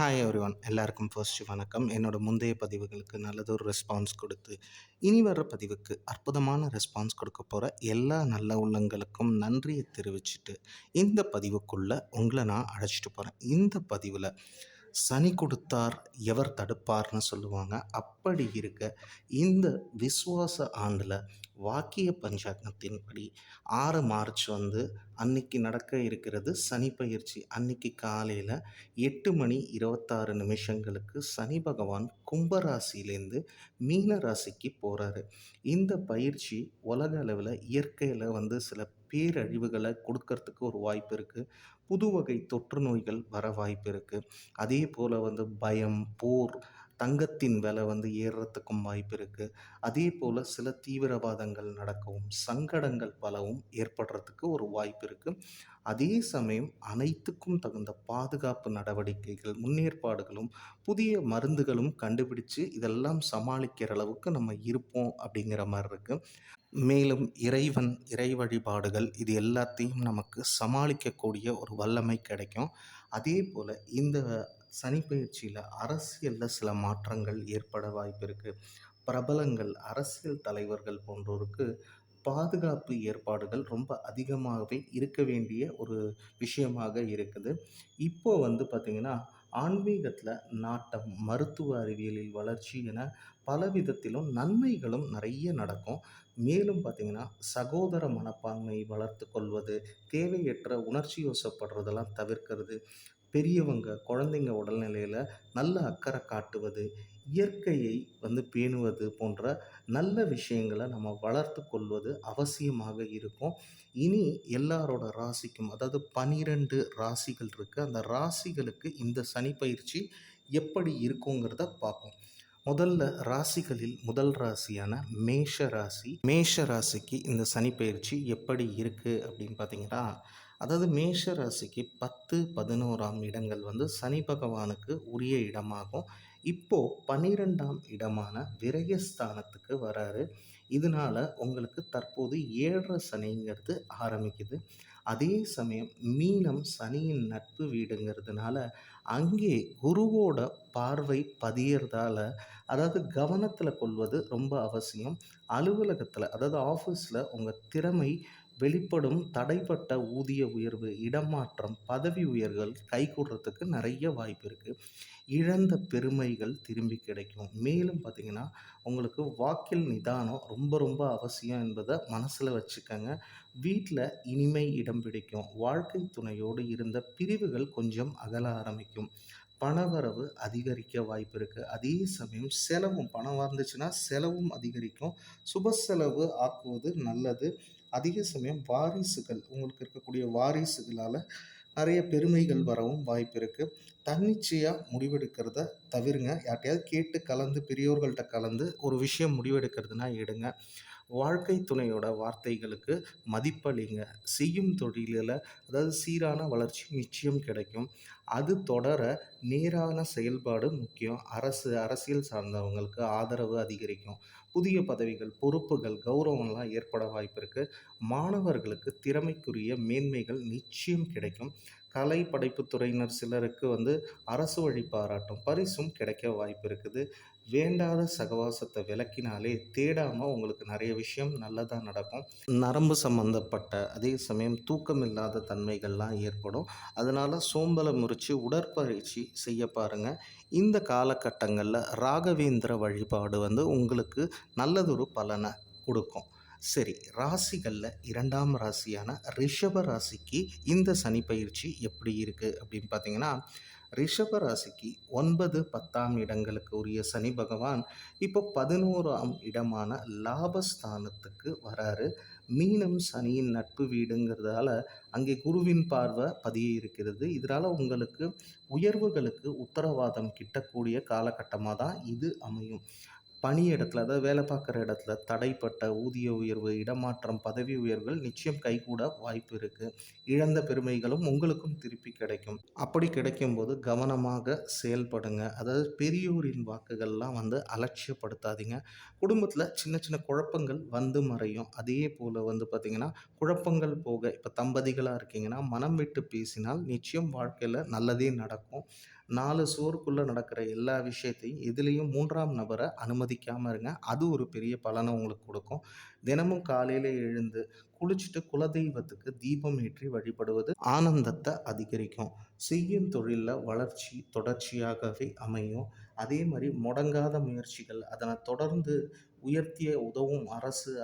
Hi everyone எல்லாருக்கும் first வணக்கம். என்னோட முந்தைய பதிவுகளுக்கு நல்லதொரு ரெஸ்பான்ஸ் கொடுத்து, இனி வர்ற பதிவுக்கு அற்புதமான ரெஸ்பான்ஸ் கொடுக்க போகிற எல்லா நல்ல உள்ளங்களுக்கும் நன்றியை தெரிவிச்சுட்டு, இந்த பதிவுக்குள்ளே உங்களை நான் அழைச்சிட்டு போகிறேன். இந்த பதிவில் சனி கொடுத்தார் எவர் தடுப்பார்னு சொல்லுவாங்க. அப்படி இருக்க இந்த விஸ்வாச ஆண்டில் வாக்கிய பஞ்சாங்கத்தின்படி 6 மார்ச் அன்னைக்கு நடக்க இருக்கிறது சனி பயிற்சி. அன்னைக்கு காலையில் 8:26 சனி பகவான் கும்பராசிலேருந்து மீன ராசிக்கு போகிறாரு. இந்த பயிற்சி உலக அளவில் இயற்கையில் சில பேரழிவுகளை கொடுக்கறதுக்கு ஒரு வாய்ப்பு இருக்குது. புது வகை தொற்று நோய்கள் வர வாய்ப்பு இருக்குது. அதே போல் பயம், போர், தங்கத்தின் விலை ஏறுறதுக்கும் வாய்ப்பு இருக்குது. அதே போல் சில தீவிரவாதங்கள் நடக்கவும், சங்கடங்கள் பலவும் ஏற்படுறதுக்கு ஒரு வாய்ப்பு இருக்குது. அதே சமயம் அனைத்துக்கும் தகுந்த பாதுகாப்பு நடவடிக்கைகள், முன்னேற்பாடுகளும், புதிய மருந்துகளும் கண்டுபிடிச்சு இதெல்லாம் சமாளிக்கிற அளவுக்கு நம்ம இருப்போம் அப்படிங்கிற மாதிரி இருக்குது. மேலும் இறை வழிபாடுகள் இது எல்லாத்தையும் நமக்கு சமாளிக்கக்கூடிய ஒரு வல்லமை கிடைக்கும். அதே போல் இந்த சனிப்பெயர்ச்சியில் அரசியலில் சில மாற்றங்கள் ஏற்பட வாய்ப்பு இருக்குது. பிரபலங்கள், அரசியல் தலைவர்கள் போன்றோருக்கு பாதுகாப்பு ஏற்பாடுகள் ரொம்ப அதிகமாகவே இருக்க வேண்டிய ஒரு விஷயமாக இருக்குது. இப்போது பார்த்திங்கன்னா ஆன்மீகத்தில் நாட்டம், மருத்துவ அறிவியலில் வளர்ச்சி என பல விதத்திலும் நன்மைகளும் நிறைய நடக்கும். மேலும் பார்த்திங்கன்னா சகோதர மனப்பான்மை வளர்த்து கொள்வது, தேவையற்ற உணர்ச்சி வசப்படுறதெல்லாம் தவிர்க்கிறது, பெரியவங்க குழந்தைங்க உடல்நிலையில் நல்ல அக்கறை காட்டுவது, இயற்கையை பேணுவது போன்ற நல்ல விஷயங்களை நம்ம வளர்த்து கொள்வது அவசியமாக இருக்கும். இனி எல்லாரோட ராசிக்கும், அதாவது 12 ராசிகள் இருக்குது, அந்த ராசிகளுக்கு இந்த சனி பயிற்சி எப்படி இருக்குங்கிறத பார்ப்போம். முதல்ல ராசிகளில் முதல் ராசியான மேஷ ராசிக்கு இந்த சனி பயிற்சி எப்படி இருக்குது அப்படின்னு பார்த்தீங்கன்னா, அதாவது மேஷ ராசிக்கு 10, 11ஆம் இடங்கள் சனி பகவானுக்கு உரிய இடமாகும். இப்போது 12ஆம் இடமான விரயஸ்தானத்துக்கு வராரு. இதனால் உங்களுக்கு தற்போது 7 சனிங்கிறது ஆரம்பிக்குது. அதே சமயம் மீனம் சனியின் நட்பு வீடுங்கிறதுனால அங்கே குருவோட பார்வை பதியறதால, அதாவது கவனத்தில் கொள்வது ரொம்ப அவசியம். அலுவலகத்தில், அதாவது ஆஃபீஸில் உங்கள் திறமை வெளிப்படும். தடைப்பட்ட ஊதிய உயர்வு, இடமாற்றம், பதவி உயர்வுகள் கைகூடுறதுக்கு நிறைய வாய்ப்பு இருக்குது. இழந்த பெருமைகள் திரும்பி கிடைக்கும். மேலும் பார்த்திங்கன்னா உங்களுக்கு வாக்கில் நிதானம் ரொம்ப ரொம்ப அவசியம் என்பதை மனசில் வச்சுக்கோங்க. வீட்டில் இனிமை இடம் பிடிக்கும். வாழ்க்கை துணையோடு இருந்த பிரிவுகள் கொஞ்சம் அகல ஆரம்பிக்கும். பணவரவு அதிகரிக்க வாய்ப்பு இருக்குது. அதே சமயம் செலவும், பணம் வந்துச்சுன்னா செலவும் அதிகரிக்கும். சுப செலவு ஆக்குவது நல்லது. அதிக சமயம் வாரிசுகள், உங்களுக்கு இருக்கக்கூடிய வாரிசுகளால் நிறைய பெருமைகள் வரவும் வாய்ப்பு இருக்குது. தன்னிச்சையாக முடிவெடுக்கிறத தவிருங்க. யார்ட்டையாவது கேட்டு கலந்து, பெரியோர்கள்ட்ட கலந்து ஒரு விஷயம் முடிவெடுக்கிறதுனா எடுங்க. வாழ்க்கை துணையோட வார்த்தைகளுக்கு மதிப்பளிங்க. செய்யும் தொழிலில், அதாவது சீரான வளர்ச்சி நிச்சயம் கிடைக்கும். அது தொடர நேரான செயல்பாடு முக்கியம். அரசியல் சார்ந்தவங்களுக்கு ஆதரவு அதிகரிக்கும். புதிய பதவிகள், பொறுப்புகள், கௌரவம்லாம் ஏற்பட வாய்ப்பு இருக்குது. மாணவர்களுக்கு திறமைக்குரிய மேன்மைகள் நிச்சயம் கிடைக்கும். கலை படைப்பு துறையினர் சிலருக்கு அரசு வழி பாராட்டும், பரிசும் கிடைக்க வாய்ப்பு இருக்குது. வேண்டாத சகவாசத்தை விலக்கினாலே தேடாமல் உங்களுக்கு நிறைய விஷயம் நல்லதாக நடக்கும். நரம்பு சம்பந்தப்பட்ட, அதே சமயம் தூக்கமில்லாத தன்மைகள்லாம் ஏற்படும். அதனால் சோம்பலை முறித்து உடற்பயிற்சி செய்ய பாருங்கள். இந்த காலகட்டங்களில் ராகவேந்திர வழிபாடு உங்களுக்கு நல்லதொரு பலனை கொடுக்கும். சரி, ராசிகளில் 2ஆம் ராசியான ரிஷப ராசிக்கு இந்த சனி பயிற்சி எப்படி இருக்குது அப்படின்னு பார்த்தீங்கன்னா, ரிஷப ராசிக்கு 9, 10ஆம் இடங்களுக்கு உரிய சனி பகவான் இப்போ 11ஆம் இடமான லாபஸ்தானத்துக்கு வராரு. மீனம் சனியின் நட்பு வீடுங்கிறதால அங்கே குருவின் பார்வை பதிய இருக்கிறது. இதனால் உங்களுக்கு உயர்வுகளுக்கு உத்தரவாதம் கிட்டக்கூடிய காலகட்டமாக தான் இது அமையும். பணியிடத்தில், அதாவது வேலை பார்க்குற இடத்துல தடைப்பட்ட ஊதிய உயர்வு, இடமாற்றம், பதவி உயர்வுகள் நிச்சயம் கைகூட வாய்ப்பு இருக்குது. இழந்த பெருமைகளும் உங்களுக்கும் திருப்பி கிடைக்கும். அப்படி கிடைக்கும்போது கவனமாக செயல்படுங்க. அதாவது பெரியோரின் வாக்குகள்லாம் அலட்சியப்படுத்தாதீங்க. குடும்பத்தில் சின்ன சின்ன குழப்பங்கள் மறையும். அதே போல் பார்த்திங்கன்னா குழப்பங்கள் போக, இப்போ தம்பதிகளாக இருக்கீங்கன்னா மனம் விட்டு பேசினால் நிச்சயம் வாழ்க்கையில் நல்லதே நடக்கும். 4 சுவருக்குள்ள நடக்கிற எல்லா விஷயத்தையும் எதுலயும் 3ஆம் நபர அனுமதிக்காம இருங்க. அது ஒரு பெரிய பலன உங்களுக்கு குடுக்கும். தினமும் காலையில எழுந்து குளிச்சுட்டு குலதெய்வத்துக்கு தீபம் ஏற்றி வழிபடுவது ஆனந்தத்த அதிகரிக்கும். செய்யும் தொழில்ல வளர்ச்சி தொடர்ச்சியாகவே அமையும். அதே மாரி முடங்காத முயற்சிகள், அதன தொடர்ந்து உயர்த்திய உதவும்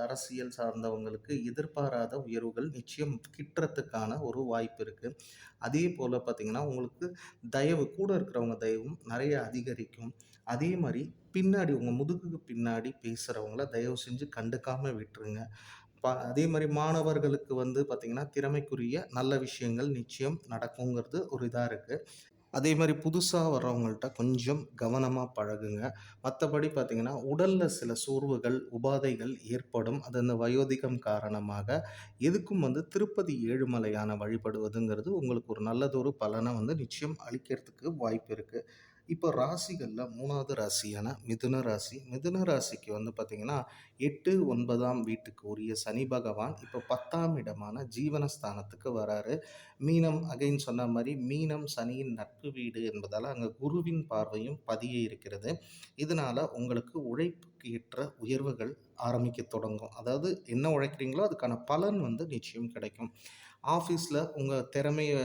அரசியல் சார்ந்தவங்களுக்கு எதிர்பாராத உயர்வுகள் நிச்சயம் கிட்டுறதுக்கான ஒரு வாய்ப்பு இருக்கு. அதே போல பார்த்தீங்கன்னா, உங்களுக்கு கூட இருக்கிறவங்க தயவும் நெறைய அதிகரிக்கும். அதே மாரி பின்னாடி உங்க முதுகுக்கு பின்னாடி பேசுறவங்கள தயவு செஞ்சு கண்டுக்காம விட்டுருங்க. அதே மாரி மாணவர்களுக்கு வந்து பார்த்தீங்கன்னா, திறமைக்குரிய நல்ல விஷயங்கள் நிச்சயம் நடக்குங்கிறது ஒரு இதா இருக்கு. அதே மாரி புதுசா வர்றவங்கள்ட்ட கொஞ்சம் கவனமா பழகுங்க. மத்தபடி பார்த்தீங்கன்னா, உடல்ல சில சோர்வுகள், உபாதைகள் ஏற்படும். அது அந்த வயோதிகம் காரணமாக. எதுக்கும் வந்து திருப்பதி ஏழுமலையானை வழிபடுவதுங்கிறது உங்களுக்கு ஒரு நல்லதொரு பலன வந்து நிச்சயம் அளிக்கிறதுக்கு வாய்ப்பு இருக்கு. இப்போ ராசிகள்ல 3வது ராசியான மிதுன ராசி. மிதுன ராசிக்கு வந்து பார்த்தீங்கன்னா, 8, 9ஆம் வீட்டுக்கு உரிய சனி பகவான் இப்போ 10ஆம் இடமான ஜீவனஸ்தானத்துக்கு வராரு. மீனம் அகைன் சொன்ன மாரி மீனம் சனியின் நட்பு வீடு என்பதால அங்க குருவின் பார்வையும் பதிய இருக்கிறது. இதனால உங்களுக்கு உழைப்புக்கு ஏற்ற உயர்வுகள் ஆரம்பிக்கத் தொடங்கும். அதாவது என்ன உழைக்கிறீங்களோ அதுக்கான பலன் வந்து நிச்சயம் கிடைக்கும். ஆஃபீஸ்ல உங்க திறமைய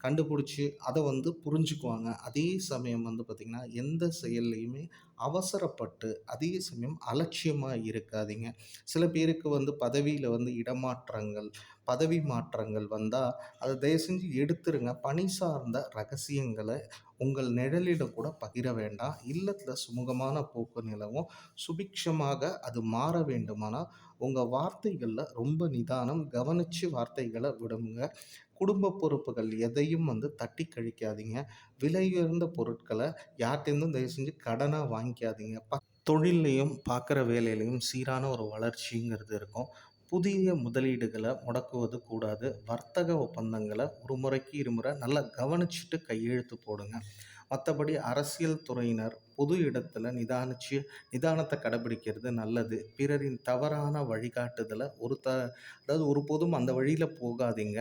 கண்டுபிடிச்சு அத வந்து புரிஞ்சுக்குவாங்க. அதே சமயம் வந்து பார்த்தீங்கன்னா, எந்த செயல்லயுமே அவசரப்பட்டு, அதே சமயம் அலட்சியமா இருக்காதீங்க. சில பேருக்கு வந்து பதவியில வந்து இடமாற்றங்கள், பதவி மாற்றங்கள் வந்தா, அத தயவு செஞ்சு எடுத்துருங்க. பணி சார்ந்த ரகசியங்கள உங்கள் நிழலிடம் கூட பகிர வேண்டாம். இல்லத்தில சுமூகமான போக்கு நிலவும். சுபிக்ஷமாக அது மாற வேண்டுமானா, உங்க வார்த்தைகள்ல ரொம்ப நிதானம், கவனிச்சு வார்த்தைகள விடுங்க. குடும்ப பொறுப்புகள் எதையும் வந்து தட்டி கழிக்காதீங்க. விலை உயர்ந்த பொருட்கள யார்ட்டேருந்தும் தயவு செஞ்சு கடனா வாங்கிக்காதீங்க. தொழில்லயும், பார்க்குற வேலையிலயும் சீரான ஒரு வளர்ச்சிங்கிறது இருக்கும். புதிய முதலீடுகள முடக்குவது கூடாது. வர்த்தக ஒப்பந்தங்கள ஒரு முறைக்கு இருமுறை நல்லா கவனிச்சுட்டு கையெழுத்து போடுங்க. மத்தபடி அரசியல் துறையினர் பொது இடத்துல நிதானத்த கடைபிடிக்கிறது நல்லது. பிறரின் தவறான வழிகாட்டுதல அதாவது ஒருபோதும் அந்த வழியில போகாதீங்க.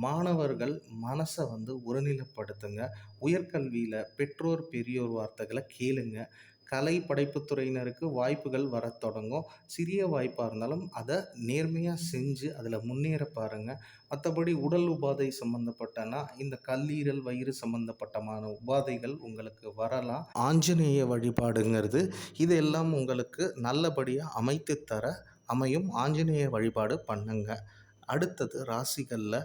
மாணவர்கள் மனச வந்து ஒருநிலைப்படுத்துங்க. உயர்கல்வியில பெற்றோர், பெரியோர் வார்த்தைகள கேளுங்க. கலை படைப்புத் துறையினருக்கு வாய்ப்புகள் வரத் தொடங்கும். சிறிய வாய்ப்பா இருந்தாலும் அத நேர்மையா செஞ்சு அதில முன்னேற பாருங்க. மத்தபடி உடல் உபாதை சம்மந்தப்பட்டனா, இந்த கல்லீரல், வயிறு சம்மந்தப்பட்டமான உபாதைகள் உங்களுக்கு வரலாம். ஆஞ்சநேய வழிபாடுங்கிறது இதெல்லாம் உங்களுக்கு நல்லபடியா அமைத்து தர அமையும். ஆஞ்சநேய வழிபாடு பண்ணுங்க. அடுத்தது ராசிகள்ல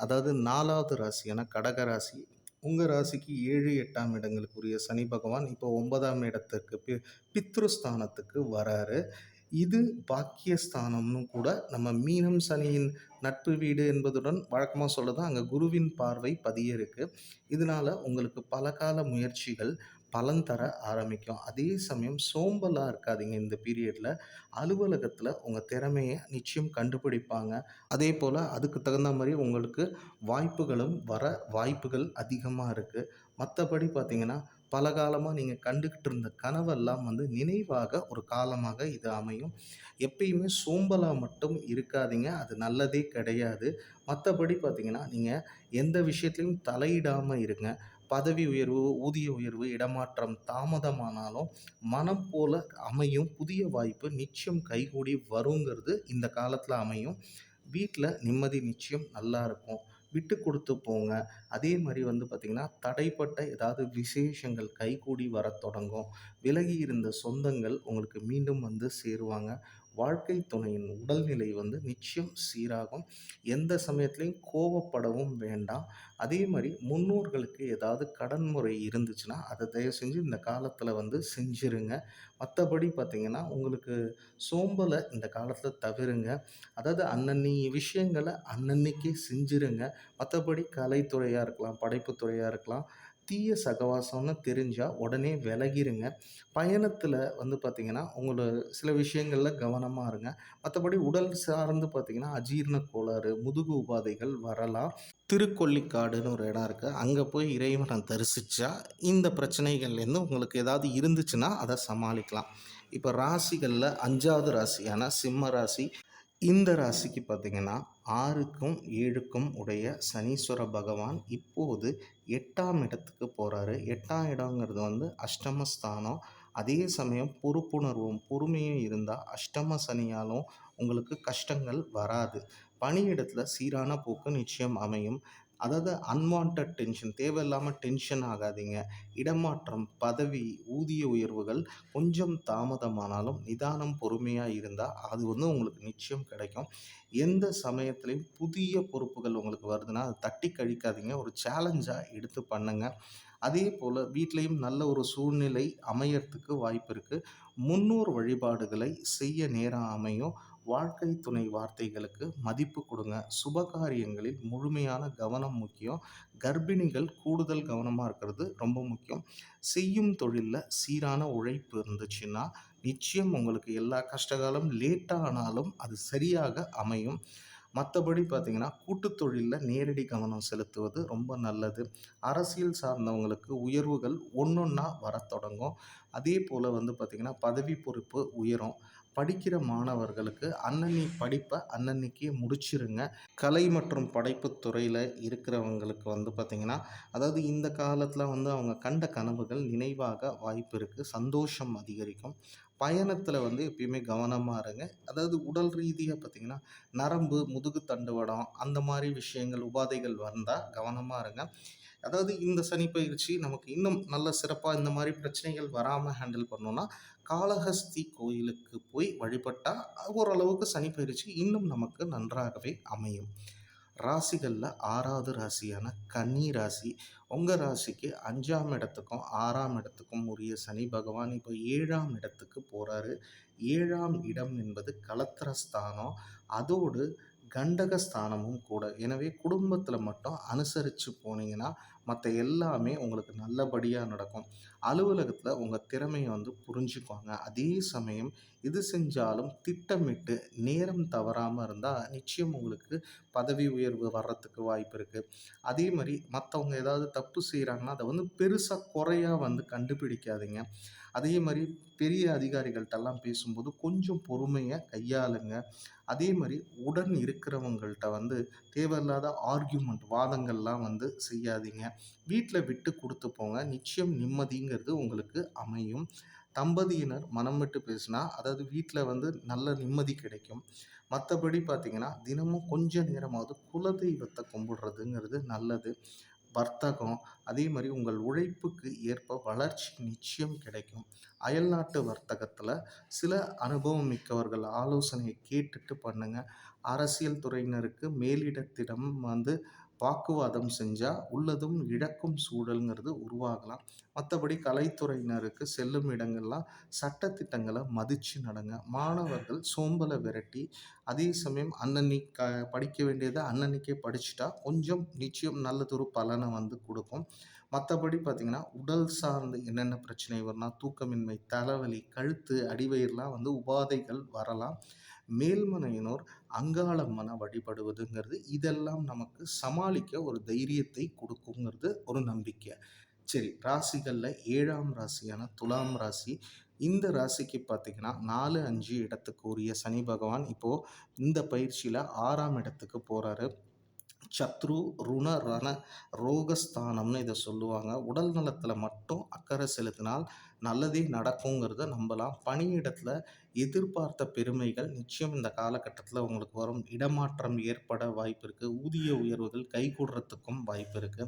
அதாவது 4வது ராசியான கடக ராசி. உங்க ராசிக்கு 7, 8ஆம் இடங்களுக்குரிய சனி பகவான் இப்போ 9ஆம் இடத்துக்கு பித்ருஸ்தானத்துக்கு வராரு. இது பாக்கியஸ்தானம்னு கூட நம்ம மீனம் சனியின் நட்பு வீடு என்பதுடன் வழக்கமா சொல்லதான் அங்க குருவின் பார்வை பதிய இருக்கு. இதனால உங்களுக்கு பல கால முயற்சிகள் பலன் தர ஆரம்பிக்கும். அதே சமயம் சோம்பலா இருக்காதீங்க இந்த பீரியட்ல. அலுவலகத்துல உங்க திறமைய நிச்சயம் கண்டுபிடிப்பாங்க. அதேபோல அதுக்கு தகுந்த மாரி உங்களுக்கு வாய்ப்புகளும் வர வாய்ப்புகள் அதிகமா இருக்கு. மத்தபடி பார்த்தீங்கன்னா, பல காலமா நீங்க கண்டுகிட்டு இருந்த கனவெல்லாம் வந்து நினைவாக ஒரு காலமாக இது அமையும். எப்பயுமே சோம்பலா மட்டும் இருக்காதீங்க. அது நல்லதே கிடையாது. மத்தபடி பார்த்தீங்கன்னா, நீங்க எந்த விஷயத்திலயும் தலையிடாம இருங்க. பதவி உயர்வு, ஊதிய உயர்வு, இடமாற்றம் தாமதமானாலும் மனம் போல அமையும். புதிய வாய்ப்பு நிச்சயம் கைகூடி வருங்கிறது இந்த காலத்துல அமையும். வீட்ல நிம்மதி நிச்சயம் நல்லா இருக்கும். விட்டு குடுத்து போங்க. அதே மாரி வந்து பார்த்தீங்கன்னா, தடைப்பட்ட ஏதாவது விசேஷங்கள் கைகூடி வரத் தொடங்கும். விலகி இருந்த சொந்தங்கள் உங்களுக்கு மீண்டும் வந்து சேருவாங்க. வாழ்க்கை துணையின் உடல்நிலை வந்து நிச்சயம் சீராகும். எந்த சமயத்திலயும் கோவப்படவும் வேண்டாம். அதே மாரி முன்னோர்களுக்கு ஏதாவது கடன் முறை இருந்துச்சுன்னா, அத தயவு செஞ்சு இந்த காலத்தில வந்து செஞ்சுருங்க. மத்தபடி பார்த்தீங்கன்னா, உங்களுக்கு சோம்பல இந்த காலத்தில தவிருங்க. அதாவது அன்னன்னைய விஷயங்கள அன்னன்னைக்கே செஞ்சுருங்க. மத்தபடி கலைத்துறையா இருக்கலாம், படைப்பு துறையா இருக்கலாம், தீய சகவாசம்னு தெரிஞ்சா உடனே விலகிருங்க. பயணத்தில வந்து பார்த்தீங்கன்னா, சில விஷயங்கள்ல கவனமா இருங்க. மத்தபடி உடல் சார்ந்து பார்த்தீங்கன்னா, அஜீரண கோளாறு, முதுகு உபாதைகள் வரலாம். திருக்கொள்ளிக்காடுன்னு ஒரு இடம் இருக்கு. அங்க போய் இறைவன தரிசிச்சா, இந்த பிரச்சனைகள்லேருந்து உங்களுக்கு ஏதாவது இருந்துச்சுன்னா, அத சமாளிக்கலாம். இப்ப ராசிகள்ல 5வது ராசியான சிம்ம ராசி. இந்த ராசிக்கு பார்த்தீங்கன்னா, 6க்கும் 7க்கும் உடைய சனீஸ்வர பகவான் இப்போது 8ஆம் இடத்துக்கு போறாரு. 8ஆம் இடங்கிறது வந்து அஷ்டமஸ்தானம். அதே சமயம் பொறுப்புணர்வும், பொறுமையும் இருந்தா அஷ்டம சனியாலும் உங்களுக்கு கஷ்டங்கள் வராது. பணியிடத்தில சீரான போக்கு நிச்சயம் அமையும். அதாவது அன்வான்டட் டென்ஷன் தேவையில்லாம டென்ஷன் ஆகாதீங்க. இடமாற்றம், பதவி, ஊதிய உயர்வுகள் கொஞ்சம் தாமதமானாலும் நிதானம், பொறுமையா இருந்தா, அது வந்து உங்களுக்கு நிச்சயம் கிடைக்கும். எந்த சமயத்திலயும் புதிய பொறுப்புகள் உங்களுக்கு வருதுன்னா, அத தட்டி கழிக்காதீங்க. ஒரு சேலஞ்சா எடுத்து பண்ணுங்க. அதேபோல வீட்லயும் நல்ல ஒரு சூழ்நிலை அமையறதுக்கு வாய்ப்பு இருக்கு. முன்னோர் வழிபாடுகளை செய்ய நேரம் அமையும். வாழ்க்கை துணை வார்த்தைகளுக்கு மதிப்பு கொடுங்க. சுபகாரியங்களில் முழுமையான கவனம் முக்கியம். கர்ப்பிணிகள் கூடுதல் கவனமா இருக்கிறது ரொம்ப முக்கியம். செய்யும் தொழில்ல சீரான உழைப்பு இருந்துச்சுன்னா, நிச்சயம் உங்களுக்கு எல்லா கஷ்டகாலம் லேட்டா ஆனாலும் அது சரியாக அமையும். மத்தபடி பார்த்தீங்கன்னா, கூட்டுத் தொழில்ல நேரடி கவனம் செலுத்துவது ரொம்ப நல்லது. அரசியல் சார்ந்தவங்களுக்கு உயர்வுகள் ஒண்ணொண்ணா வரத் தொடங்கும். அதேபோல வந்து பார்த்தீங்கன்னா, பதவி பொறுப்பு உயரும். படிக்கிற மாணவர்களுக்கு அன்னன்னை படிப்ப அன்னன்னைக்கே முடிச்சிருங்க. கலை மற்றும் படைப்புத் துறையில இருக்கிறவங்களுக்கு வந்து பார்த்தீங்கன்னா, அதாவது இந்த காலத்தில வந்து அவங்க கண்ட கனவுகள் நினைவாக வாய்ப்பு இருக்கு. சந்தோஷம் அதிகரிக்கும். பயணத்தில வந்து எப்பயுமே கவனமா இருங்க. அதாவது உடல் ரீதியா பார்த்தீங்கன்னா, நரம்பு, முதுகு தண்டுவடம் அந்த மாரி விஷயங்கள், உபாதைகள் வந்தா கவனமா இருங்க. அதாவது இந்த சனி பயிற்சி நமக்கு இன்னும் நல்ல சிறப்பா இந்த மாரி பிரச்சனைகள் வராம ஹேண்டில் பண்ணணும்னா, காளஹஸ்தி கோயிலுக்கு போய் வழிபட்டா ஓரளவுக்கு சனி பயிற்சி இன்னும் நமக்கு நன்றாகவே அமையும். ராசிகள்ல 6வது ராசியான கன்னி ராசி. உங்க ராசிக்கு 5ஆம் இடத்துக்கும், 6ஆம் இடத்துக்கும் உரிய சனி பகவான் இப்போ 7ஆம் இடத்துக்கு போறாரு. 7ஆம் இடம் என்பது கலத்திரஸ்தானம். அதோடு கண்டக ஸ்தானமும் கூட. எனவே குடும்பத்தில மட்டும் அனுசரிச்சு போனீங்கன்னா, மத்த எல்லாமே உங்களுக்கு நல்லபடியா நடக்கும். அலுவலகத்தில உங்க திறமைய வந்து புரிஞ்சுக்குவாங்க. அதே சமயம் எது செஞ்சாலும் திட்டமிட்டு நேரம் தவறாம இருந்தா, நிச்சயம் உங்களுக்கு பதவி உயர்வு வர்றதுக்கு வாய்ப்பு இருக்கு. அதே மாரி மத்தவங்க ஏதாவது தப்பு செய்றாங்கன்னா, அத வந்து பெருசா குறையா வந்து கண்டுபிடிக்காதீங்க. அதே மாரி பெரிய அதிகாரிகள்ட்டலாம் பேசும்போது கொஞ்சம் பொறுமையா கையாளுங்க. அதே மாரி உடன் இருக்கிறவங்கள்ட்ட வந்து தேவையில்லாத ஆர்கியூமெண்ட் வாதங்கள்லாம் வந்து செய்யாதீங்க. வீட்ல விட்டு குடுத்து போங்க. நிச்சயம் நிம்மதிங்கிறது உங்களுக்கு அமையும். தம்பதியினர் மனம் விட்டு பேசினா, அதாவது வீட்ல வந்து நல்ல நிம்மதி கிடைக்கும். மத்தபடி பார்த்தீங்கன்னா, தினமும் கொஞ்ச நேரமாவது குலதெய்வத்த கும்பிடுறதுங்கிறது நல்லது. வர்த்தகம், அதே மாரி உங்கள் உழைப்புக்கு ஏற்ப வளர்ச்சி நிச்சயம் கிடைக்கும். அயல்நாட்டு வர்த்தகத்தில சில அனுபவம் மிக்கவர்கள் ஆலோசனைய கேட்டுட்டு பண்ணுங்க. அரசியல் துறையினருக்கு மேலிடத்திடம் வந்து வாக்குவாதம் செஞ்சா, உள்ளதும் இழக்கும் சூழல்ங்கிறது உருவாகலாம். மத்தபடி கலைத்துறையினருக்கு செல்லும் இடங்கள்லாம் சட்ட திட்டங்கள மதிச்சு நடங்க. மாணவர்கள் சோம்பல விரட்டி, அதே சமயம் படிக்க வேண்டியத அன்னன்னைக்கே படிச்சுட்டா, கொஞ்சம் நிச்சயம் நல்லதொரு பலன வந்து குடுக்கும். மத்தபடி பார்த்தீங்கன்னா, உடல் சார்ந்து என்னென்ன பிரச்சனை வரும்னா, தூக்கமின்மை, தலைவலி, கழுத்து, அடிவயிறுலாம் வந்து உபாதைகள் வரலாம். மேல்மனையினோர் அங்காளம்மன வழிபடுவதுங்கிறது, இதெல்லாம் நமக்கு சமாளிக்க ஒரு தைரியத்தை குடுக்குங்கிறது ஒரு நம்பிக்கை. சரி, ராசிகள்ல 7ஆம் ராசியான துலாம் ராசி. இந்த ராசிக்கு பார்த்தீங்கன்னா, 4, 5 இடத்துக்கு உரிய சனி பகவான் இப்போ இந்த பயிற்சியில 6ஆம் இடத்துக்கு போறாரு. சத்ரு, ருண, ரண, ரோகஸ்தானம்னு இத சொல்லுவாங்க. உடல் நலத்தில மட்டும் அக்கறை செலுத்தினால் நல்லதே நடக்குங்கிறத நம்பலாம். பணியிடத்தில எதிர்பார்த்த பெருமைகள் நிச்சயம் இந்த காலகட்டத்தில உங்களுக்கு வரும். இடமாற்றம் ஏற்பட வாய்ப்பு இருக்கு. ஊதிய உயர்வுகள் கைகூடுறதுக்கும் வாய்ப்பு இருக்கு.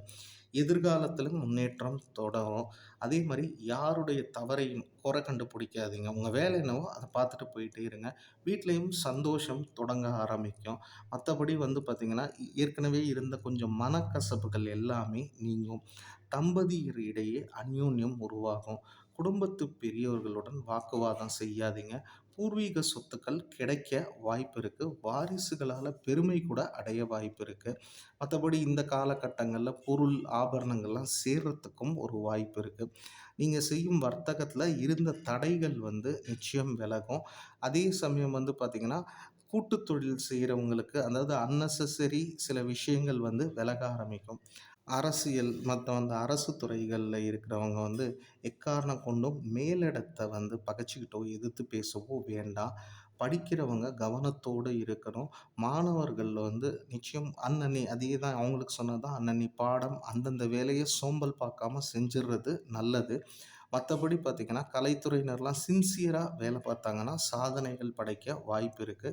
எதிர்காலத்திலும் முன்னேற்றம் தொடரும். அதே மாரி யாருடைய தவறையும் குறை கண்டுபிடிக்காதீங்க. உங்க வேலை என்னவோ அத பார்த்துட்டு போயிட்டே இருங்க. வீட்லயும் சந்தோஷம் தொடங்க ஆரம்பிக்கும். மத்தபடி வந்து பார்த்தீங்கன்னா, ஏற்கனவே இருந்த கொஞ்சம் மனக்கசப்புகள் எல்லாமே நீங்கும். தம்பதியர் இடையே அந்யோன்யம் உருவாகும். குடும்பத்து பெரியவர்களுடன் வாக்குவாதம் செய்யாதீங்க. பூர்வீக சொத்துக்கள் கிடைக்க வாய்ப்பு இருக்கு. வாரிசுகளால பெருமை கூட அடைய வாய்ப்பு இருக்கு. மத்தபடி இந்த காலகட்டங்கள்ல பொருள், ஆபரணங்கள்லாம் சேர்றதுக்கும் ஒரு வாய்ப்பு இருக்கு. நீங்க செய்யும் வர்த்தகத்துல இருந்த தடைகள் வந்து நிச்சயம் விலகும். அதே சமயம் வந்து பார்த்தீங்கன்னா, கூட்டுத் தொழில் செய்றவங்களுக்கு அதாவது அன்னெசசரி சில விஷயங்கள் வந்து விலக ஆரம்பிக்கும். அரசியல் மத்த அந்த அரசு துறைகள்ல இருக்கிறவங்க வந்து எக்காரணம் கொண்டும் மேலிடத்த வந்து பகைச்சுக்கிட்டோ, எதிர்த்து பேசவோ வேண்டாம். படிக்கிறவங்க கவனத்தோடு இருக்கணும். மாணவர்கள் வந்து நிச்சயம் அன்னன்னை அதே தான் அவங்களுக்கு சொன்னது தான், அன்னன்னை பாடம் அந்தந்த வேலைய சோம்பல் பார்க்காம செஞ்சுர்றது நல்லது. மத்தபடி பார்த்தீங்கன்னா, கலைத்துறையினர்லாம் சின்சியரா வேலை பார்த்தாங்கன்னா, சாதனைகள் படைக்க வாய்ப்பு இருக்கு.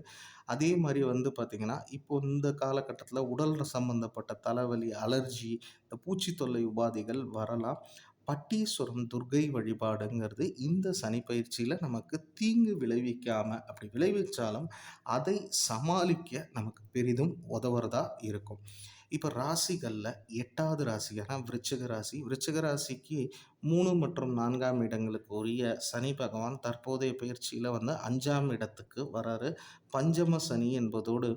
அதே மாரி வந்து பார்த்தீங்கன்னா, இப்போ இந்த காலகட்டத்தில உடல் சம்மந்தப்பட்ட தலைவலி, அலர்ஜி, இந்த பூச்சி தொல்லை உபாதைகள் வரலாம். பட்டீஸ்வரம் துர்க்கை வழிபாடுங்கிறது இந்த சனி பயிற்சியில நமக்கு தீங்கு விளைவிக்காம, அப்படி விளைவிச்சாலும் அதை சமாளிக்க நமக்கு பெரிதும் உதவுறதா இருக்கும். இப்ப ராசிகள்ல 8வது ராசியான விருச்சிக ராசி. விருச்சிக ராசிக்கு 3 மற்றும் 4ஆம் இடங்களுக்கு உரிய சனி பகவான் தற்போதைய பயிற்சியில வந்து 5ஆம் இடத்துக்கு வராரு. பஞ்சம சனி என்பதோடு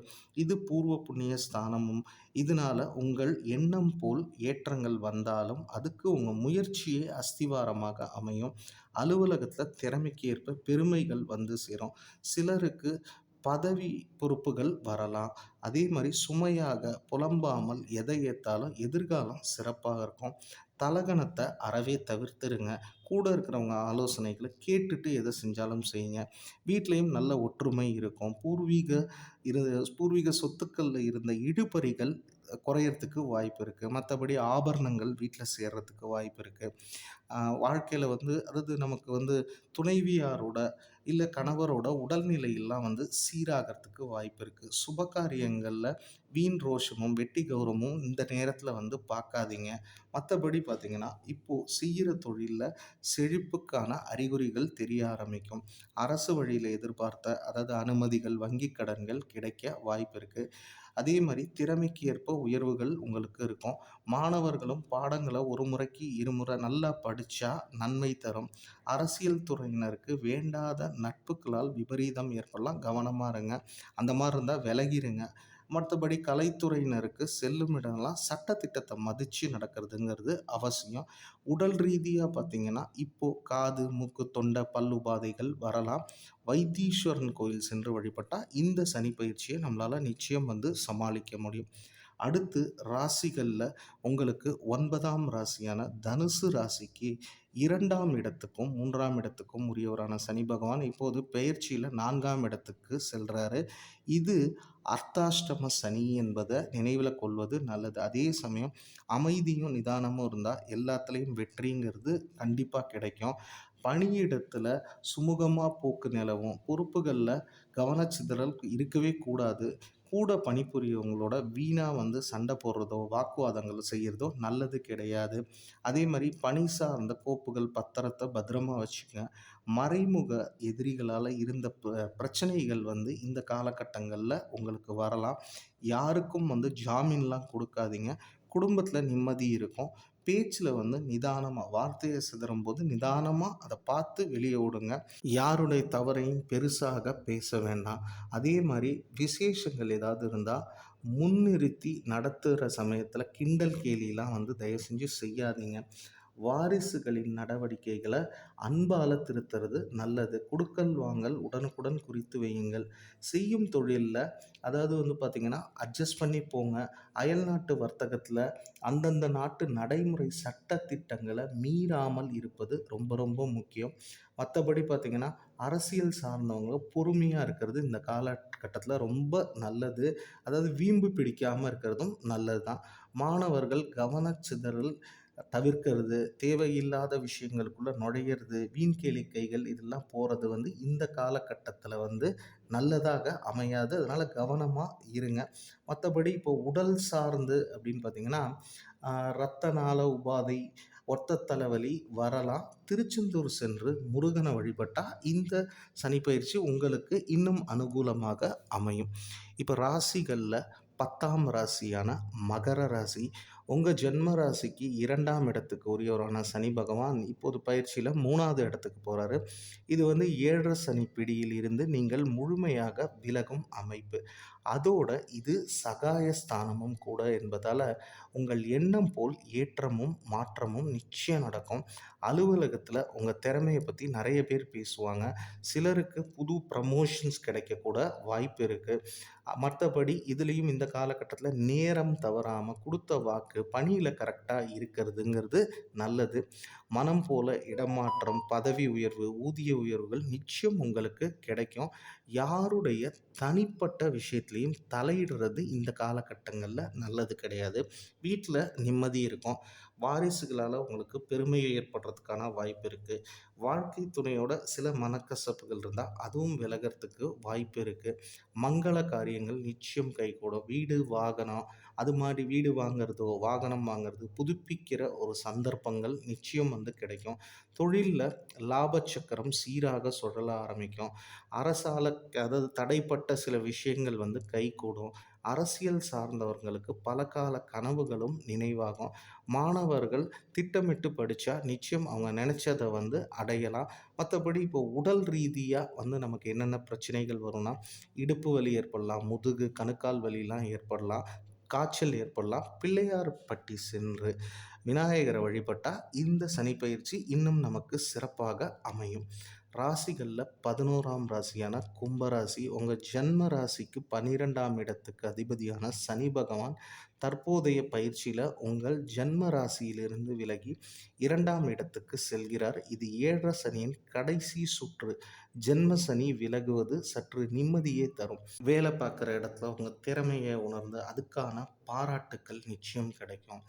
இது பூர்வ புண்ணிய ஸ்தானமும். இதனால உங்கள் எண்ணம் போல் ஏற்றங்கள் வந்தாலும், அதுக்கு உங்க முயற்சியே அஸ்திவாரமாக அமையும். அலுவலகத்தில திறமைக்கு ஏற்ப பெருமைகள் வந்து சேரும். சிலருக்கு பதவி பொறுப்புகள் வரலாம். அதே மாரி சுமையாக புலம்பாமல் எதை ஏத்தாலும் எதிர்காலம் சிறப்பாக இருக்கும். தலகணத்த அறவே தவிர்த்துருங்க. கூட இருக்கிறவங்க ஆலோசனைகள கேட்டுட்டு எத செஞ்சாலும் செய்யுங்க. வீட்லயும் நல்ல ஒற்றுமை இருக்கும். இரு பூர்வீக சொத்துக்கள்ல இருந்த இழுபறிகள் குறையறதுக்கு வாய்ப்பு இருக்கு. மத்தபடி ஆபரணங்கள் வீட்ல சேர்றதுக்கு வாய்ப்பு இருக்கு. வாழ்க்கையில வந்து அதாவது நமக்கு வந்து துணைவியாரோட, இல்ல கணவரோட உடல்நிலையெல்லாம் வந்து சீராகறதுக்கு வாய்ப்பு இருக்கு. சுபகாரியங்கள்ல வீண் ரோஷமும், வெட்டி கௌரவமும் இந்த நேரத்தில வந்து பார்க்காதீங்க. மத்தபடி பார்த்தீங்கன்னா, இப்போ செய்யிற தொழில்ல செழிப்புக்கான அறிகுறிகள் தெரிய ஆரம்பிக்கும். அரசு வழியில எதிர்பார்த்த அதாவது அனுமதிகள், வங்கிக் கடன்கள் கிடைக்க வாய்ப்பு இருக்கு. அதே மாரி திறமைக்கு ஏற்ப உயர்வுகள் உங்களுக்கு இருக்கும். மாணவர்களும் பாடங்கள ஒரு முறைக்கு இருமுறை நல்லா படிச்சா நன்மை தரும். அரசியல் துறையினருக்கு வேண்டாத நட்புகளால் விபரீதம் ஏற்படலாம். கவனமா இருங்க. அந்த மாரி இருந்தா விலகிருங்க. மத்தபடி கலைத்துறையினருக்கு செல்லும் இடம்லாம் சட்ட திட்டத்த மதிச்சு நடக்கிறதுங்கிறது அவசியம். உடல் ரீதியா பார்த்தீங்கன்னா, இப்போ காது, மூக்கு, தொண்டை, பல் உபாதைகள் வரலாம். வைத்தீஸ்வரன் கோயில் சென்று வழிபட்டா இந்த சனி பயிற்சிய நம்மளால நிச்சயம் வந்து சமாளிக்க முடியும். அடுத்து ராசிகள்ல உங்களுக்கு 9ஆம் ராசியான தனுசு ராசிக்கு 2ஆம் இடத்துக்கும், 3ஆம் இடத்துக்கும் உரியவரான சனி பகவான் இப்போது பெயர்ச்சியில 4ஆம் இடத்துக்கு செல்றாரு. இது அர்த்தாஷ்டம சனி என்பத நினைவில கொள்வது நல்லது. அதே சமயம் அமைதியும், நிதானமும் இருந்தா எல்லாத்துலயும் வெற்றிங்கிறது கண்டிப்பா கிடைக்கும். பணியிடத்துல சுமூகமா போக்கு நிலவும். பொறுப்புகள்ல கவனச்சிதறல் இருக்கவே கூடாது. கூட பணிபுரியவங்களோட வீணா வந்து சண்டை போடுறதோ, வாக்குவாதங்கள் செய்யறதோ நல்லது கிடையாது. அதே மாரி பணி சார்ந்த கோப்புகள், பத்திரத்த பத்திரமா வச்சுக்கங்க. மறைமுக எதிரிகளால இருந்த பிரச்சனைகள் வந்து இந்த காலகட்டங்கள்ல உங்களுக்கு வரலாம். யாருக்கும் வந்து ஜாமீன்லாம் குடுக்காதீங்க. குடும்பத்தில நிம்மதி இருக்கும். பேச்சுல வந்து நிதானமா வார்த்தைய சிதறும்போது நிதானமா அத பார்த்து வெளிய விடுங்க. யாருடைய தவறையும் பெருசாக பேச வேண்டாம். அதே மாரி விசேஷங்கள் ஏதாவது இருந்தா, முன்னிறுத்தி நடத்துற சமயத்தில கிண்டல் கேலிலாம் வந்து தயவு செஞ்சு செய்யாதீங்க. வாரிசுகளின் நடவடிக்கைகள அன்பால திருத்துறது நல்லது. குடுக்கல், வாங்கல் உடனுக்குடன் குறித்து வையுங்கள். செய்யும் தொழில்ல அதாவது வந்து பார்த்தீங்கன்னா, அட்ஜஸ்ட் பண்ணி போங்க. அயல்நாட்டு வர்த்தகத்தில அந்தந்த நாட்டு நடைமுறை சட்ட திட்டங்கள மீறாமல் இருப்பது ரொம்ப ரொம்ப முக்கியம். மத்தபடி பார்த்தீங்கன்னா, அரசியல் சார்ந்தவங்க பொறுமையா இருக்கிறது இந்த காலகட்டத்தில ரொம்ப நல்லது. அதாவது வீம்பு பிடிக்காம இருக்கிறதும் நல்லது தான். மாணவர்கள் கவனச்சிதறல் தவிர்க்கிறது, தேவையில்லாத விஷயங்களுக்குள்ள நுழையிறது, வீண் கேளிக்கைகள் இதெல்லாம் போறது வந்து இந்த காலகட்டத்தில வந்து நல்லதாக அமையாது. அதனால கவனமா இருங்க. மத்தபடி இப்போ உடல் சார்ந்து அப்படின்னு பார்த்தீங்கன்னா, இரத்த நாள உபாதை, ஒத்த தலைவலி வரலாம். திருச்செந்தூர் சென்று முருகன வழிபட்டா இந்த சனிப்பெயர்ச்சி உங்களுக்கு இன்னும் அனுகூலமாக அமையும். இப்ப ராசிகள்ல 10ஆம் ராசியான மகர ராசி. உங்க ஜென்ம ராசிக்கு 2ஆம் இடத்துக்கு உரியவரான சனி பகவான் இப்போது பயிற்சியில 3வது இடத்துக்கு போறாரு. இது வந்து 7 சனி பிடியில் இருந்து நீங்கள் முழுமையாக விலகும் அமைப்பு. அதோட இது சகாய ஸ்தானமும் கூட என்பதால, உங்கள் எண்ணம் போல் ஏற்றமும், மாற்றமும் நிச்சயம் நடக்கும். அலுவலகத்தில உங்க திறமைய பத்தி நெறைய பேர் பேசுவாங்க. சிலருக்கு புது ப்ரமோஷன்ஸ் கிடைக்கக்கூட வாய்ப்பு இருக்கு. மத்தபடி இதுலயும் இந்த காலகட்டத்தில நேரம் தவறாம குடுத்த வாக்கு, பணியில கரெக்ட்டா இருக்கிறதுங்கிறது நல்லது. மனம் போல இடமாற்றம், பதவி உயர்வு, ஊதிய உயர்வுகள் நிச்சயம் உங்களுக்கு கிடைக்கும். யாருடைய தனிப்பட்ட விஷயத்திலயும் தலையிடுறது இந்த காலகட்டங்கள்ல நல்லது கிடையாது. வீட்ல நிம்மதி இருக்கும். வாரிசுகளால உங்களுக்கு பெருமை ஏற்படுறதுக்கான வாய்ப்பு இருக்கு. வாழ்க்கை துணையோட சில மனக்கசப்புகள் இருந்தா, அதுவும் விலகறதுக்கு வாய்ப்பு இருக்கு. மங்கள காரியங்கள் நிச்சயம் கைகூடும். வீடு, வாகனம் அது மாரி வீடு வாங்குறதோ, வாகனம் வாங்குறது, புதுப்பிக்கிற ஒரு சந்தர்ப்பங்கள் நிச்சயம் கிடைக்கும். தொழில்ல லாப சக்கரம் சீராக சுழல ஆரம்பிக்கும். அரசால அதாவது தடைப்பட்ட சில விஷயங்கள் கைகூடும். அரசியல் சார்ந்தவர்களுக்கு பல கால கனவுகளும் நினைவாகும். மாணவர்கள் திட்டமிட்டு படிச்சா நிச்சயம் அவங்க நெனைச்சத அடையலாம். மத்தபடி இப்போ உடல் ரீதியா நமக்கு என்னென்ன பிரச்சனைகள் வரும்னா, இடுப்பு வலி ஏற்படலாம், முதுகு, கணுக்கால் வலிலாம் ஏற்படலாம், காய்ச்சல் ஏற்படலாம். பிள்ளையார் பட்டி சென்று விநாயகரை வழிபட்டா இந்த சனிப்பெயர்ச்சி இன்னும் நமக்கு சிறப்பாக அமையும். ராசிகள்ல 11ஆம் ராசியான கும்பராசி உங்க ஜென்ம ராசிக்கு 12ஆம் இடத்துக்கு அதிபதியான சனி பகவான் தற்போதைய பயிற்சியில உங்கள் ஜென்ம ராசியிலிருந்து விலகி 2ஆம் இடத்துக்கு செல்கிறார். இது 7 சனியின் கடைசி சுற்று. ஜென்ம சனி விலகுவது சற்று நிம்மதியே தரும். வேலை பார்க்குற இடத்துல உங்க திறமையை உணர்ந்து அதுக்கான பாராட்டுக்கள் நிச்சயம் கிடைக்கும்.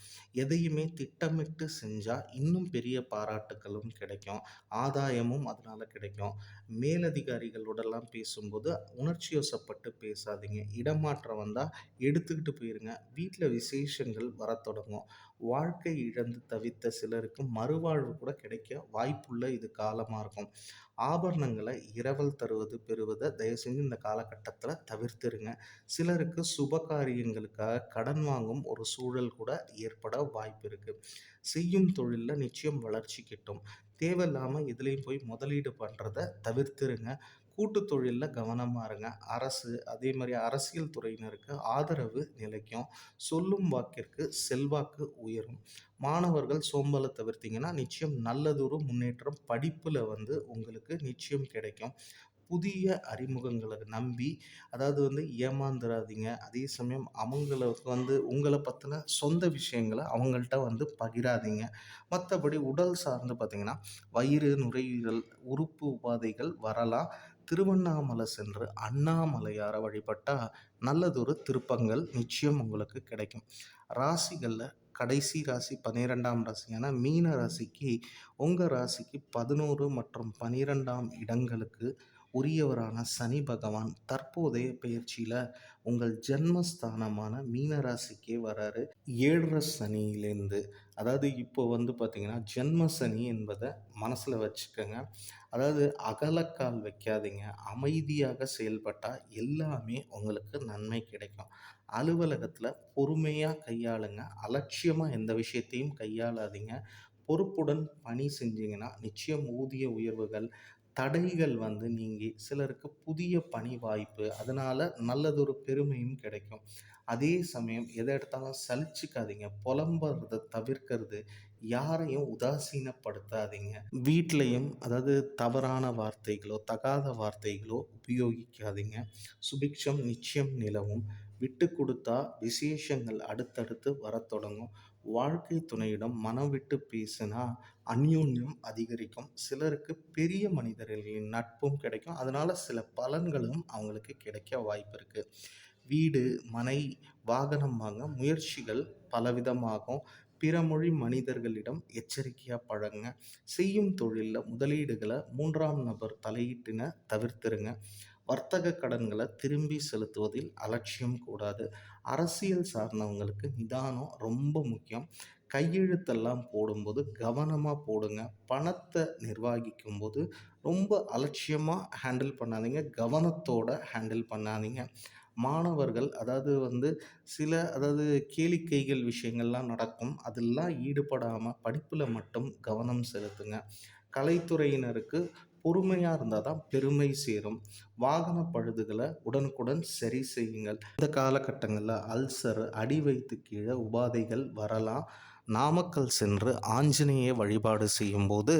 எதையுமே திட்டமிட்டு செஞ்சா இன்னும் பெரிய பாராட்டுக்களும் கிடைக்கும். ஆதாயமும் அதனால கிடைக்கும். மேலதிகாரிகளோடலாம் பேசும்போது உணர்ச்சி வசப்பட்டு பேசாதீங்க. இடமாற்றம் வந்தா எடுத்துக்கிட்டு போயிருங்க. வீட்ல விசேஷங்கள் வரத் தொடங்கும். வாழ்க்கை இழந்து தவித்த சிலருக்கு மறுவாழ்வு கூட கிடைக்க வாய்ப்புள்ள இது காலமா இருக்கும். ஆபரணங்கள இரவல் தருவது, பெறுவத தயவு செஞ்சு இந்த காலகட்டத்தில தவிர்த்துருங்க. சிலருக்கு சுப காரியங்களுக்காக கடன் வாங்கும் ஒரு சூழல் கூட ஏற்பட வாய்ப்பு இருக்கு. செய்யும் தொழில்ல நிச்சயம் வளர்ச்சி கிட்டும். தேவையில்லாம எதுலயும் போய் முதலீடு பண்றத தவிர்த்துருங்க. கூட்டு தொழில்ல கவனமா இருங்க. அரசு அதே மாரி அரசியல் துறையினருக்கு ஆதரவு நிலைக்கும். சொல்லும் வாக்கிற்கு செல்வாக்கு உயரும். மாணவர்கள் சோம்பல தவிர்த்தீங்கன்னா, நிச்சயம் நல்லதொரு முன்னேற்றம் படிப்புல உங்களுக்கு நிச்சயம் கிடைக்கும். புதிய அறிமுகங்கள நம்பி, அதாவது ஏமாந்துராதீங்க. அதே சமயம் அவங்களுக்கு உங்கள பத்தின சொந்த விஷயங்கள அவங்கள்ட்ட பகிராதீங்க. மத்தபடி உடல் சார்ந்து பார்த்தீங்கன்னா, வயிறு, நுரையீரல் உறுப்பு உபாதைகள் வரலாம். திருவண்ணாமலை சென்று அண்ணாமலையார வழிபட்டா நல்லதொரு திருப்பங்கள் நிச்சயம் உங்களுக்கு கிடைக்கும். ராசிகள்ல கடைசி ராசி 12ஆம் ராசியான மீன ராசிக்கு உங்க ராசிக்கு 11 மற்றும் 12ஆம் இடங்களுக்கு உரியவரான சனி பகவான் தற்போதைய பெயர்ச்சியில உங்கள் ஜென்மஸ்தானமான மீன ராசிக்கே வராரு. 7 சனியிலேருந்து. அதாவது இப்போ பார்த்தீங்கன்னா, ஜென்ம சனி என்பத மனசுல வச்சுக்கங்க. அதாவது அகலக்கால் வைக்காதீங்க. அமைதியாக செயல்பட்டா எல்லாமே உங்களுக்கு நன்மை கிடைக்கும். அலுவலகத்தில பொறுமையா கையாளுங்க. அலட்சியமா எந்த விஷயத்தையும் கையாளாதீங்க. பொறுப்புடன் பணி செஞ்சீங்கன்னா, நிச்சயம் ஊதிய உயர்வுகள், தடைகள் நீங்கி சிலருக்கு புதிய பணி வாய்ப்பு, அதனால நல்லதொரு பெருமையும் கிடைக்கும். அதே சமயம் எத எடுத்தாலும் சலிச்சுக்காதீங்க. புலம்புறத தவிர்க்கிறது, யாரையும் உதாசீனப்படுத்தாதீங்க. வீட்லயும் அதாவது தவறான வார்த்தைகளோ, தகாத வார்த்தைகளோ உபயோகிக்காதீங்க. சுபிக்ஷம் நிச்சயம் நிலவும். விட்டு கொடுத்தா விசேஷங்கள் அடுத்தடுத்து வரத் தொடங்கும். வாழ்க்கை துணையிடம் மனம் விட்டு பேசினா அந்யோன்யம் அதிகரிக்கும். சிலருக்கு பெரிய மனிதர்களின் நட்பும் கிடைக்கும். அதனால சில பலன்களும் அவங்களுக்கு கிடைக்க வாய்ப்பு இருக்கு. வீடு, மனை, வாகனம் வாங்க முயற்சிகள் பலவிதமாகும். பிற மொழி மனிதர்களிடம் எச்சரிக்கையா பழகுங்க. செய்யும் தொழில்ல முதலீடுகள 3ஆம் நபர் தலையீட்டின தவிர்த்திருங்க. வர்த்தக கடன்கள திரும்பி செலுத்துவதில் அலட்சியம் கூடாது. அரசியல் சார்ந்தவங்களுக்கு நிதானம் ரொம்ப முக்கியம். கையெழுத்தெல்லாம் போடும்போது கவனமா போடுங்க. பணத்த நிர்வகிக்கும்போது ரொம்ப அலட்சியமா ஹேண்டில் பண்ணாதீங்க. கவனத்தோட ஹேண்டில் பண்ணாதீங்க. மாணவர்கள் அதாவது சில அதாவது கேளிக்கைகள் விஷயங்கள்லாம் நடக்கும். அதெல்லாம் ஈடுபடாம படிப்புல மட்டும் கவனம் செலுத்துங்க. கலைத்துறையினருக்கு பொறுமையா இருந்தா தான் பெருமை சேரும். வாகன பழுதுகள உடனுக்குடன் சரி செய்யுங்கள். இந்த காலகட்டங்கள்ல அல்சர், அடி வயித்து கீழ உபாதைகள் வரலாம். நாமக்கல் சென்று ஆஞ்சநேய வழிபாடு செய்யும்போது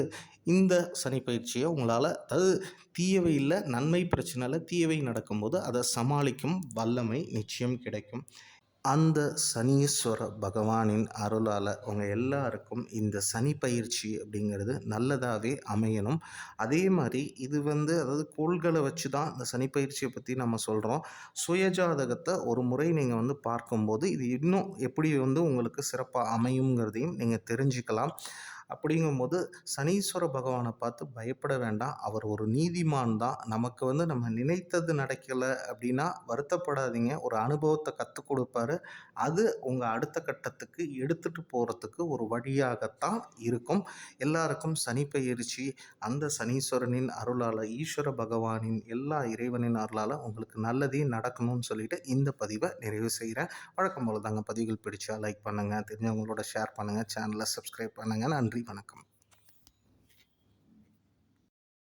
இந்த சனிப்பெயர்ச்சிய உங்களால அதாவது தீயவை இல்ல, நன்மை பிரச்சனை இல்ல. தீயவை நடக்கும்போது அத சமாளிக்கும் வல்லமை நிச்சயம் கிடைக்கும். அந்த சனீஸ்வர பகவானின் அருளால உங்க எல்லாருக்கும் இந்த சனி பயிற்சி அப்படிங்கிறது நல்லதாவே அமையணும். அதே மாரி இது அதாவது கோள்கள வச்சு தான் இந்த சனி பயிற்சிய பத்தி நம்ம சொல்றோம். சுயஜாதகத்த ஒரு முறை நீங்க பார்க்கும்போது, இது இன்னும் எப்படி உங்களுக்கு சிறப்பா அமையுங்கிறதையும் நீங்க தெரிஞ்சுக்கலாம். அப்படிங்கும்போது சனீஸ்வர பகவான பார்த்து பயப்பட வேண்டாம். அவர் ஒரு நீதிமான் தான். நமக்கு நம்ம நினைத்தது நடக்கல அப்படின்னா வருத்தப்படாதீங்க. ஒரு அனுபவத்த கத்துக் குடுப்பாரு. அது உங்க அடுத்த கட்டத்துக்கு எடுத்துட்டு போறதுக்கு ஒரு வழியாகத்தான் இருக்கும். எல்லாருக்கும் சனி பெயர்ச்சி அந்த சனீஸ்வரனின் அருளால, ஈஸ்வர பகவானின் எல்லா இறைவனின் அருளால உங்களுக்கு நல்லதே நடக்கணும்னு சொல்லிட்டு இந்த பதிவ நிறைவு செய்றேன். வழக்கம் போல தாங்க பதிவுகள் பிடிச்சா லைக் பண்ணுங்க. தெரிஞ்சவங்களோட ஷேர் பண்ணுங்க. சேனல சப்ஸ்கிரைப் பண்ணுங்க. நன்றி, வணக்கம்.